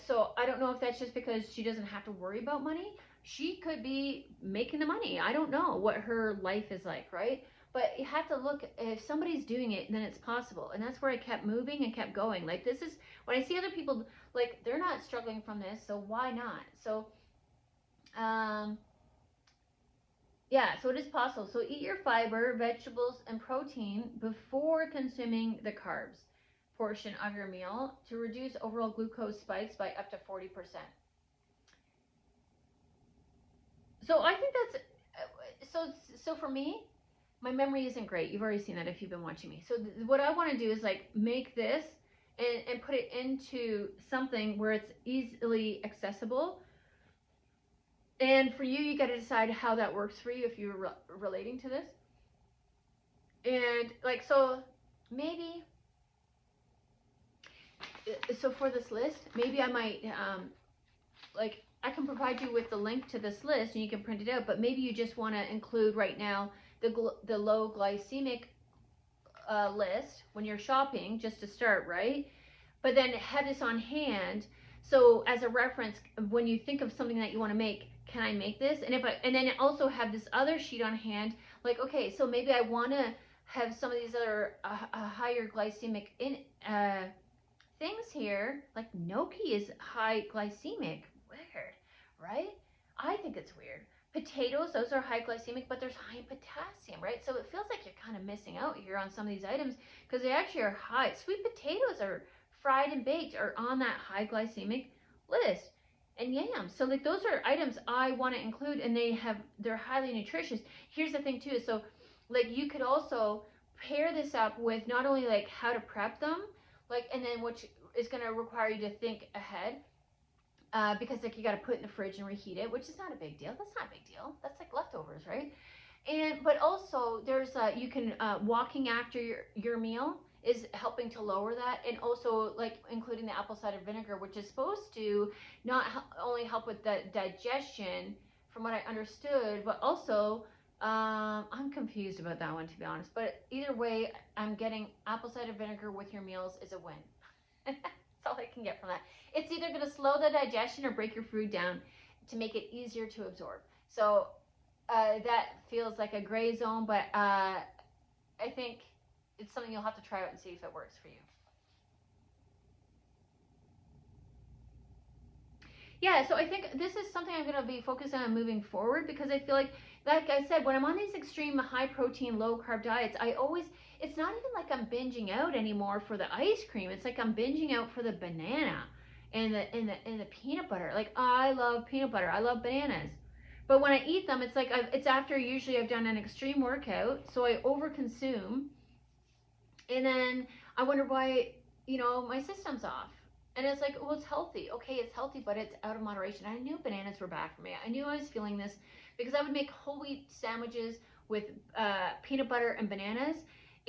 So I don't know if that's just because she doesn't have to worry about money. She could be making the money. I don't know what her life is like, right? But you have to look, if somebody's doing it, then it's possible. And that's where I kept moving and kept going. Like, this is, when I see other people, like, they're not struggling from this, so why not? So, yeah, so it is possible. So eat your fiber, vegetables, and protein before consuming the carbs portion of your meal to reduce overall glucose spikes by up to 40%. So I think that's, so for me, my memory isn't great. You've already seen that if you've been watching me. So what I want to do is like make this and put it into something where it's easily accessible. And for you, you got to decide how that works for you if you're relating to this. And like, so maybe, so for this list, maybe I might, I can provide you with the link to this list and you can print it out, but maybe you just want to include right now the low glycemic list when you're shopping, just to start, right? But then have this on hand, so as a reference, when you think of something that you want to make, can I make this? And then also have this other sheet on hand, like, okay, so maybe I want to have some of these other higher glycemic things here, like gnocchi is high glycemic. Weird, right? I think it's weird. Potatoes, those are high glycemic, but there's high in potassium, right? So it feels like you're kind of missing out here on some of these items because they actually are high. Sweet potatoes are fried and baked are on that high glycemic list. And yams. So like those are items I want to include, and they're highly nutritious. Here's the thing too. So like you could also pair this up with not only like how to prep them, like, and then which is going to require you to think ahead, because like you got to put it in the fridge and reheat it, which is not a big deal. That's not a big deal. That's like leftovers, right? And but also there's you can walking after your meal is helping to lower that, and also like including the apple cider vinegar, which is supposed to not only help with the digestion, from what I understood, but also I'm confused about that one, to be honest. But either way, I'm getting apple cider vinegar with your meals is a win. That's all I can get from that. It's either going to slow the digestion or break your food down to make it easier to absorb. So that feels like a gray zone, but I think it's something you'll have to try out and see if it works for you. Yeah, so I think this is something I'm going to be focused on moving forward, because I feel like I said, when I'm on these extreme high protein, low carb diets, it's not even like I'm binging out anymore for the ice cream. It's like I'm binging out for the banana and the peanut butter. Like, I love peanut butter. I love bananas. But when I eat them, it's like it's after usually I've done an extreme workout, so I overconsume, and then I wonder why, my system's off. And it's like, well, it's healthy. Okay, it's healthy, but it's out of moderation. I knew bananas were bad for me. I knew I was feeling this because I would make whole wheat sandwiches with peanut butter and bananas.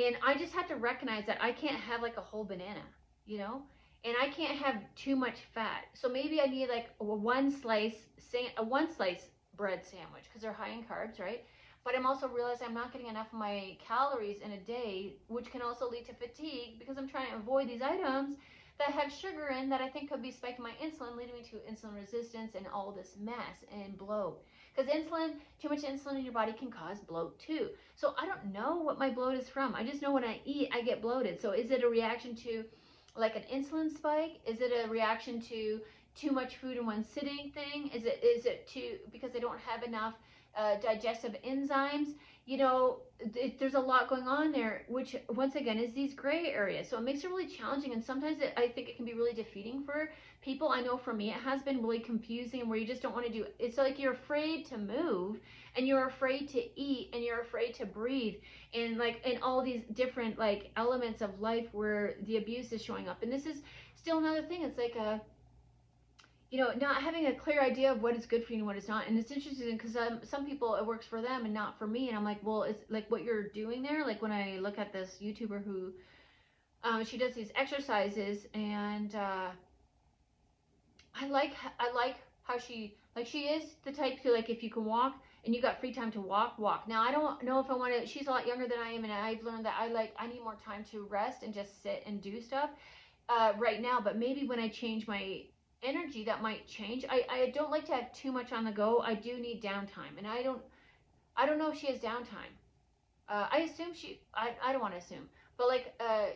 And I just had to recognize that I can't have like a whole banana, and I can't have too much fat. So maybe I need like a one slice bread sandwich, because they're high in carbs, right? But I'm also realizing I'm not getting enough of my calories in a day, which can also lead to fatigue, because I'm trying to avoid these items that have sugar in that I think could be spiking my insulin, leading me to insulin resistance and all this mess and bloat. Because too much insulin in your body can cause bloat too. So I don't know what my bloat is from. I just know when I eat, I get bloated. So is it a reaction to like an insulin spike? Is it a reaction to too much food in one sitting thing? Is it because I don't have enough digestive enzymes? There's a lot going on there, which once again is these gray areas. So it makes it really challenging, and sometimes I think it can be really defeating for people. I know for me it has been really confusing, where you just don't want to do it. It's like you're afraid to move, and you're afraid to eat, and you're afraid to breathe, and like in all these different like elements of life where the abuse is showing up. And this is still another thing. It's like not having a clear idea of what is good for you and what is not. And it's interesting because some people, it works for them and not for me. And I'm like, well, it's like what you're doing there. Like when I look at this YouTuber who, she does these exercises, and I like how she is the type to, like, if you can walk and you got free time to walk. Now, I don't know if I want to, she's a lot younger than I am, and I've learned that I need more time to rest and just sit and do stuff right now. But maybe when I change my energy, that might change. I don't like to have too much on the go. I do need downtime, and I don't know if she has downtime. I assume I don't want to assume, but like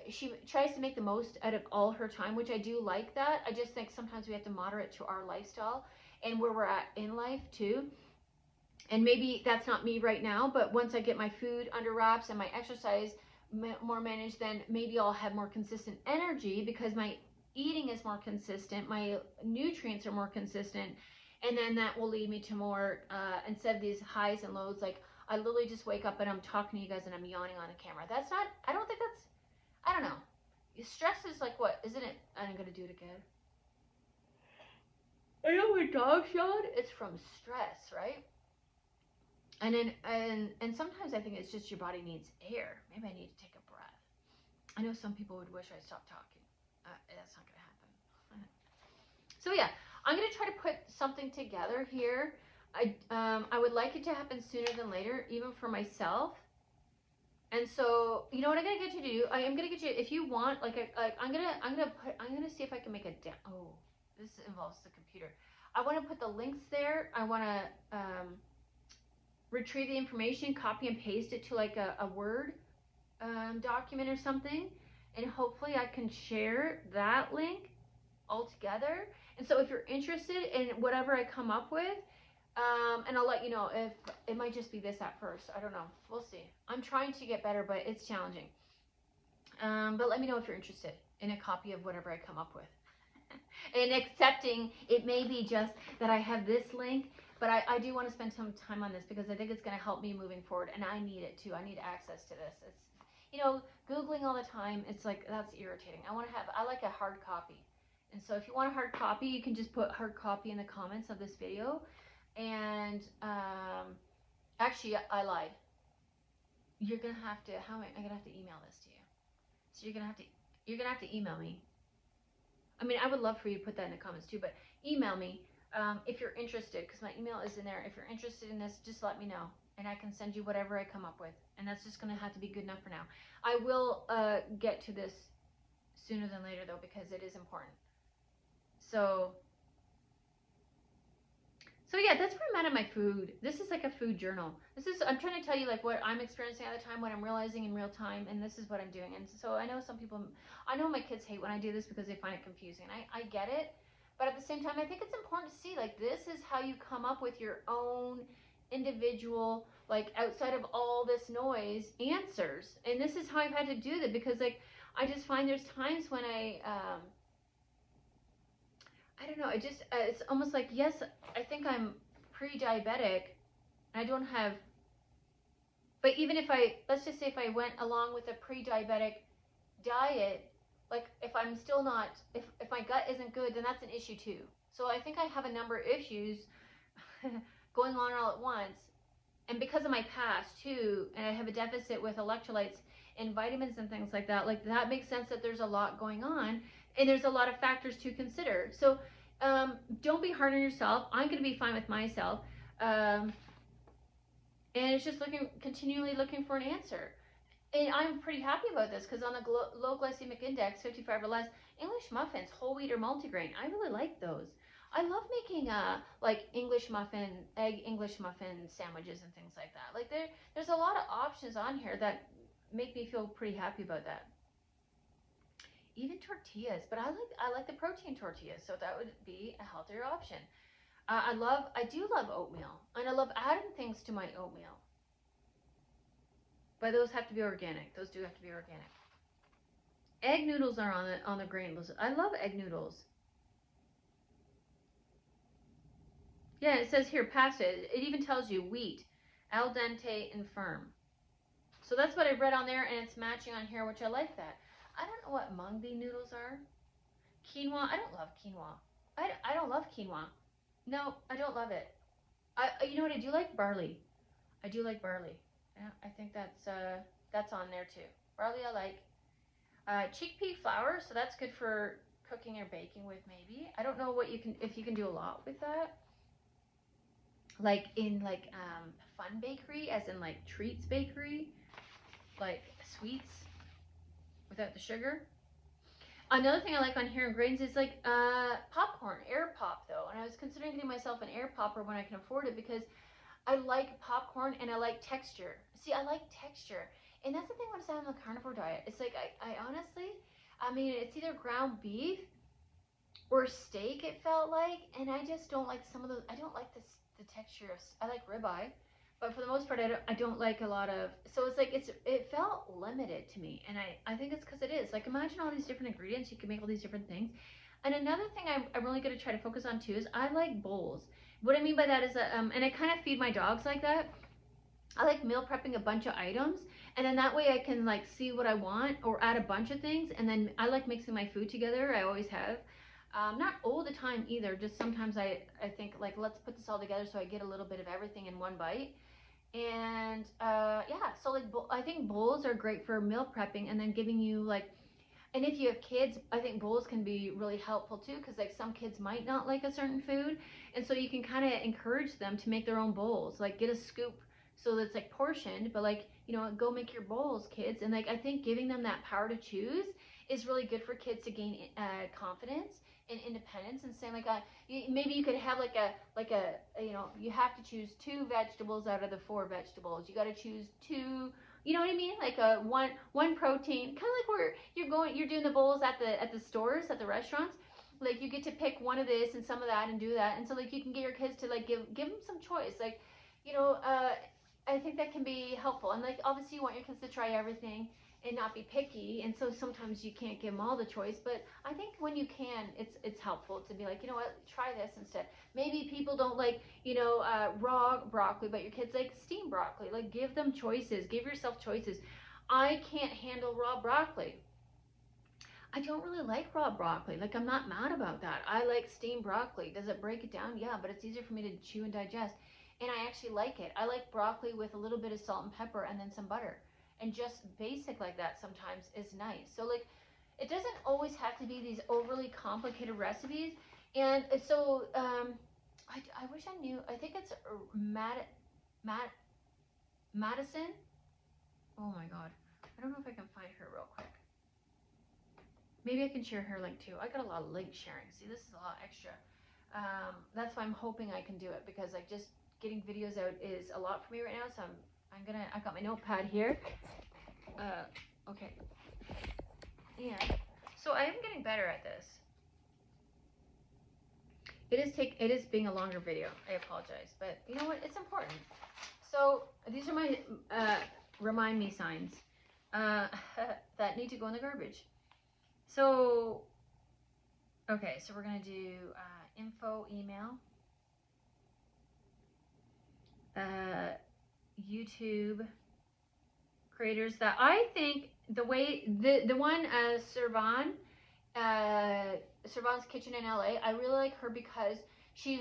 she tries to make the most out of all her time, which I do like that. I just think sometimes we have to moderate to our lifestyle and where we're at in life too. And maybe that's not me right now, but once I get my food under wraps and my exercise more managed, then maybe I'll have more consistent energy because my eating is more consistent, my nutrients are more consistent, and then that will lead me to more, instead of these highs and lows, like I literally just wake up and I'm talking to you guys and I'm yawning on a camera. I don't know. Stress is like, what, isn't it? I'm going to do it again. I know when dogs yawn, it's from stress, right? And then, and sometimes I think it's just your body needs air. Maybe I need to take a breath. I know some people would wish I stopped talking. That's not going to happen. So yeah, I'm going to try to put something together here. I would like it to happen sooner than later, even for myself. And so, you know what I'm gonna get you to do? I am gonna get you, if you want, I'm gonna see if I can make a oh, this involves the computer. I want to put the links there. I want to retrieve the information, copy and paste it to like a Word document or something, and hopefully I can share that link all together. And so if you're interested in whatever I come up with, and I'll let you know if it might just be this at first. I don't know. We'll see. I'm trying to get better, but it's challenging. But let me know if you're interested in a copy of whatever I come up with. And accepting, it may be just that I have this link, but I do want to spend some time on this because I think it's going to help me moving forward, and I need it too. I need access to this. It's, you know, Googling all the time, it's like, that's irritating. I like a hard copy. And so if you want a hard copy, you can just put hard copy in the comments of this video. And actually, I lied. You're gonna have to. How am I gonna have to email this to you? So you're gonna have to email me. I mean, I would love for you to put that in the comments too, but email me if you're interested, because my email is in there. If you're interested in this, just let me know, and I can send you whatever I come up with. And that's just gonna have to be good enough for now. I will get to this sooner than later though, because it is important. So yeah, that's where I'm at my food. This is like a food journal. I'm trying to tell you like what I'm experiencing at the time, what I'm realizing in real time, and this is what I'm doing. And so I know my kids hate when I do this because they find it confusing. I get it, but at the same time, I think it's important to see like this is how you come up with your own individual, like outside of all this noise, answers. And this is how I've had to do that because like I just find there's times when I don't know, it's almost like, yes, I think I'm pre-diabetic, I don't have, but even if let's just say if I went along with a pre-diabetic diet, like if I'm still not, if my gut isn't good, then that's an issue too. So I think I have a number of issues going on all at once, and because of my past too, and I have a deficit with electrolytes and vitamins and things like that makes sense that there's a lot going on, and there's a lot of factors to consider. So don't be hard on yourself. I'm going to be fine with myself. And it's just continually looking for an answer. And I'm pretty happy about this because on the low glycemic index, 55 or less, English muffins, whole wheat or multigrain, I really like those. I love making like egg English muffin sandwiches and things like that. Like there's a lot of options on here that make me feel pretty happy about that. Even tortillas, but I like the protein tortillas, so that would be a healthier option. I do love oatmeal, and I love adding things to my oatmeal. But those have to be organic. Those do have to be organic. Egg noodles are on the grain list. I love egg noodles. Yeah, it says here pasta. It even tells you wheat, al dente, and firm. So that's what I read on there, and it's matching on here, which I like that. I don't know what mung bean noodles are. Quinoa. I don't love quinoa. I don't love quinoa. No, I don't love it. You know what? I do like barley. I do like barley. Yeah, I think that's on there too. Barley I like. Chickpea flour, so that's good for cooking or baking with maybe. I don't know if you can do a lot with that. Like in Fun Bakery, as in like Treats Bakery, like sweets without the sugar. Another thing I like on here in grains is like popcorn, air pop though. And I was considering getting myself an air popper when I can afford it because I like popcorn and I like texture. See, I like texture. And that's the thing when I on the carnivore diet. It's like I honestly, I mean, it's either ground beef or steak, it felt like, and I just don't like some of those. I don't like the texture of, I like ribeye, but for the most part I don't like a lot of, so it's like it felt limited to me, and I think it's because it is. Like, imagine all these different ingredients, you can make all these different things. And another thing I'm really going to try to focus on too is I like bowls. What I mean by that is that, and I kind of feed my dogs like that. I like meal prepping a bunch of items, and then that way I can like see what I want or add a bunch of things, and then I like mixing my food together. I always have. Not all the time either, just sometimes I think like, let's put this all together so I get a little bit of everything in one bite. And yeah, so like I think bowls are great for meal prepping, and then giving you like, and if you have kids, I think bowls can be really helpful too, because like some kids might not like a certain food, and so you can kind of encourage them to make their own bowls. Like get a scoop so that's like portioned, but like, you know, go make your bowls, kids. And like, I think giving them that power to choose is really good for kids to gain confidence and independence, and saying like, maybe you could have like a, you know, you have to choose 2 vegetables out of the 4 vegetables. You got to choose 2, you know what I mean? Like a one protein, kind of like where you're doing the bowls at the stores, at the restaurants. Like you get to pick one of this and some of that and do that, and so like you can get your kids to like give them some choice. Like, you know, I think that can be helpful. And like, obviously you want your kids to try everything and not be picky, and so sometimes you can't give them all the choice, but I think when you can, it's helpful to be like, you know what, try this instead. Maybe people don't like, you know, raw broccoli, but your kids like steamed broccoli. Like, give them choices, give yourself choices. I can't handle raw broccoli. I don't really like raw broccoli. Like, I'm not mad about that. I like steamed broccoli. Does it break it down? Yeah, but it's easier for me to chew and digest. And I actually like it. I like broccoli with a little bit of salt and pepper and then some butter. And just basic like that sometimes is nice. So like, it doesn't always have to be these overly complicated recipes. And so I wish I knew. I think it's Madison. Oh my God. I don't know if I can find her real quick. Maybe I can share her link too. I got a lot of link sharing. See, this is a lot extra. That's why I'm hoping I can do it, because like just getting videos out is a lot for me right now. So I got my notepad here. Okay. Yeah. So I am getting better at this. It is being a longer video. I apologize, but you know what? It's important. So these are my remind me signs that need to go in the garbage. So, okay, so we're going to do info, email, YouTube creators that I think the way, the one, Servan's Kitchen in LA, I really like her because she's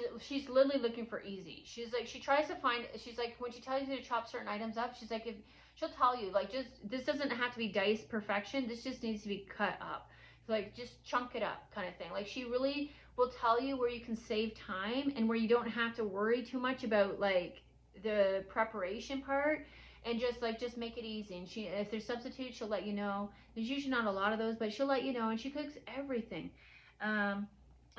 literally looking for easy. She's like, she tries to find, she's like, when she tells you to chop certain items up, she's like, if she'll tell you, like, just, this doesn't have to be diced perfection, this just needs to be cut up. Like, just chunk it up kind of thing. Like, she really will tell you where you can save time and where you don't have to worry too much about like the preparation part, and just make it easy. And she, if there's substitutes, she'll let you know. There's usually not a lot of those, but she'll let you know, and she cooks everything. And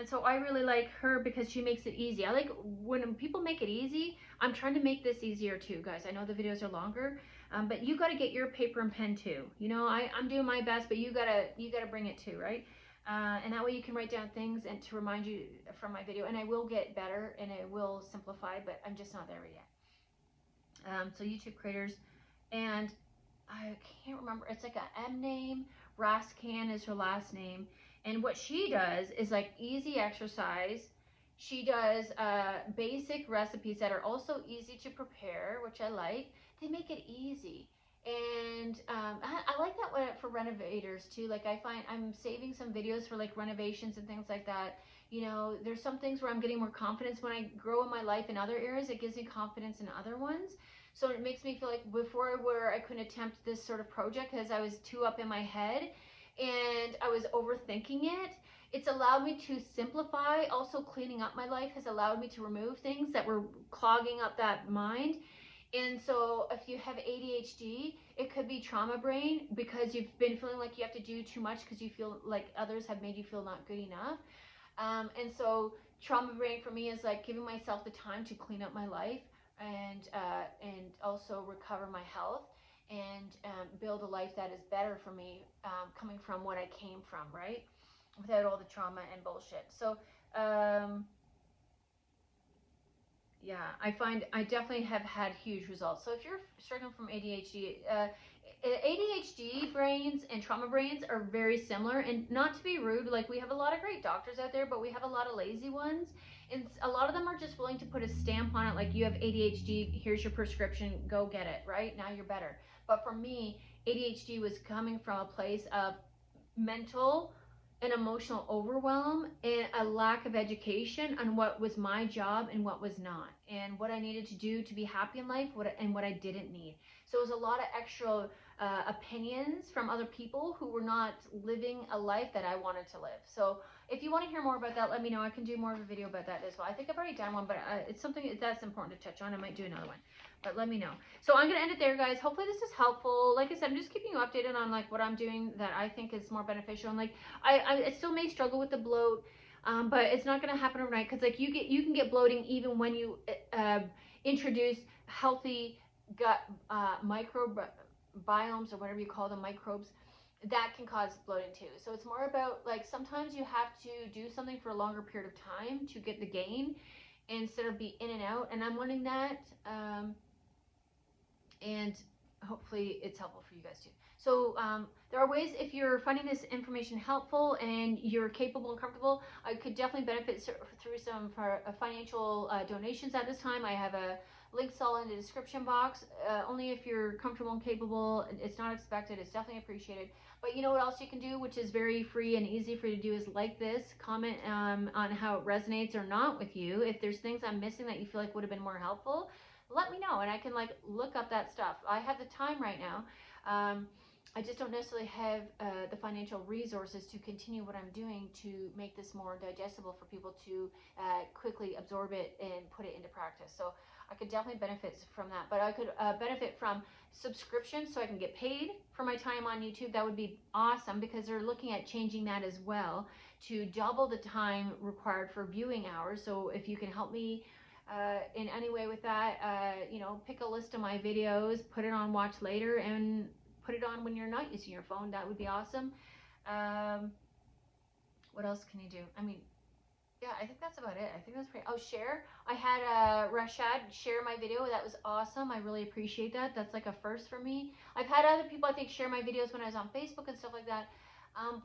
so I really like her because she makes it easy. I like when people make it easy. I'm trying to make this easier too, guys. I know the videos are longer, but you got to get your paper and pen too. You know, I'm doing my best, but you gotta bring it too, right? And that way you can write down things and to remind you from my video. And I will get better and I will simplify, but I'm just not there yet. So YouTube creators, and I can't remember. It's like a M name. Rascan is her last name. And what she does is like easy exercise. She does basic recipes that are also easy to prepare, which I like. They make it easy. And I like that one for renovators too. Like, I find I'm saving some videos for like renovations and things like that. You know, there's some things where I'm getting more confidence when I grow in my life in other areas. It gives me confidence in other ones. So it makes me feel like before, where I couldn't attempt this sort of project because I was too up in my head and I was overthinking it. It's allowed me to simplify. Also, cleaning up my life has allowed me to remove things that were clogging up that mind. And so if you have ADHD, it could be trauma brain because you've been feeling like you have to do too much because you feel like others have made you feel not good enough. And so trauma brain for me is like giving myself the time to clean up my life and also recover my health and build a life that is better for me, coming from what I came from, right? Without all the trauma and bullshit. So yeah, I find I definitely have had huge results. So if you're struggling from ADHD, ADHD brains and trauma brains are very similar. And not to be rude, like, we have a lot of great doctors out there, but we have a lot of lazy ones. And a lot of them are just willing to put a stamp on it, like, you have ADHD, here's your prescription, go get it, right? Now you're better. But for me, ADHD was coming from a place of mental and emotional overwhelm and a lack of education on what was my job and what was not, and what I needed to do to be happy in life, and what I didn't need. So it was a lot of extra opinions from other people who were not living a life that I wanted to live. So if you want to hear more about that, let me know. I can do more of a video about that as well. I think I've already done one, but it's something that's important to touch on. I might do another one, but let me know. So I'm going to end it there, guys. Hopefully this is helpful. Like I said, I'm just keeping you updated on like what I'm doing that I think is more beneficial. And like I still may struggle with the bloat, but it's not going to happen overnight, because like you can get bloating even when you introduce healthy gut microbiomes, or whatever you call them, microbes, that can cause bloating too. So it's more about like sometimes you have to do something for a longer period of time to get the gain instead of be in and out. And I'm learning that, and hopefully it's helpful for you guys too. So there are ways, if you're finding this information helpful and you're capable and comfortable, I could definitely benefit through some financial donations at this time. I have a links all in the description box. Only if you're comfortable and capable. It's not expected. It's definitely appreciated. But you know what else you can do, which is very free and easy for you to do, is like this, comment on how it resonates or not with you. If there's things I'm missing that you feel like would have been more helpful, let me know, and I can like look up that stuff. I have the time right now. I just don't necessarily have the financial resources to continue what I'm doing to make this more digestible for people to quickly absorb it and put it into practice. So I could definitely benefit from that, but I could benefit from subscription, so I can get paid for my time on YouTube. That would be awesome, because they're looking at changing that as well to double the time required for viewing hours. So if you can help me in any way with that, you know, pick a list of my videos, put it on watch later, and put it on when you're not using your phone. That would be awesome. What else can you do? I mean, yeah, I think that's about it. I think that's pretty. Oh, share. I had Rashad share my video. That was awesome. I really appreciate that. That's like a first for me. I've had other people, I think, share my videos when I was on Facebook and stuff like that. I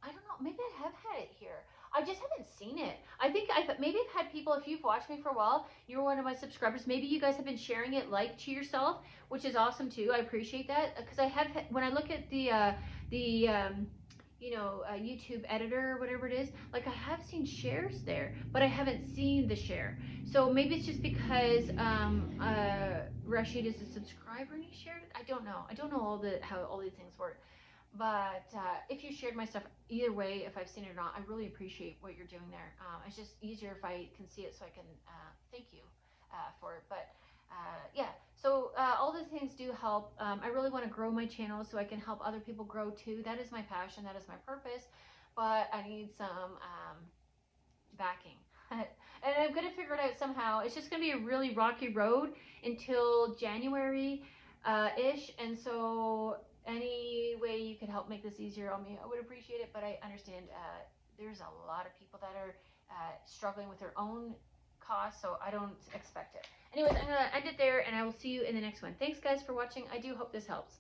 don't know. Maybe I have had it here. I just haven't seen it. I think maybe I've had people, if you've watched me for a while, you're one of my subscribers, maybe you guys have been sharing it like to yourself, which is awesome too. I appreciate that, because I have, when I look at the you know, YouTube editor or whatever it is, like I have seen shares there, but I haven't seen the share. So maybe it's just because Rashid is a subscriber and he shared it. I don't know. I don't know how all these things work. But if you shared my stuff, either way, if I've seen it or not, I really appreciate what you're doing there. It's just easier if I can see it, so I can thank you for it. But yeah, so all these things do help. I really want to grow my channel so I can help other people grow too. That is my passion. That is my purpose. But I need some backing. And I'm going to figure it out somehow. It's just going to be a really rocky road until January-ish. And so any way you could help make this easier on me, I would appreciate it. But I understand there's a lot of people that are struggling with their own costs, so I don't expect it. Anyways, I'm going to end it there, and I will see you in the next one. Thanks, guys, for watching. I do hope this helps.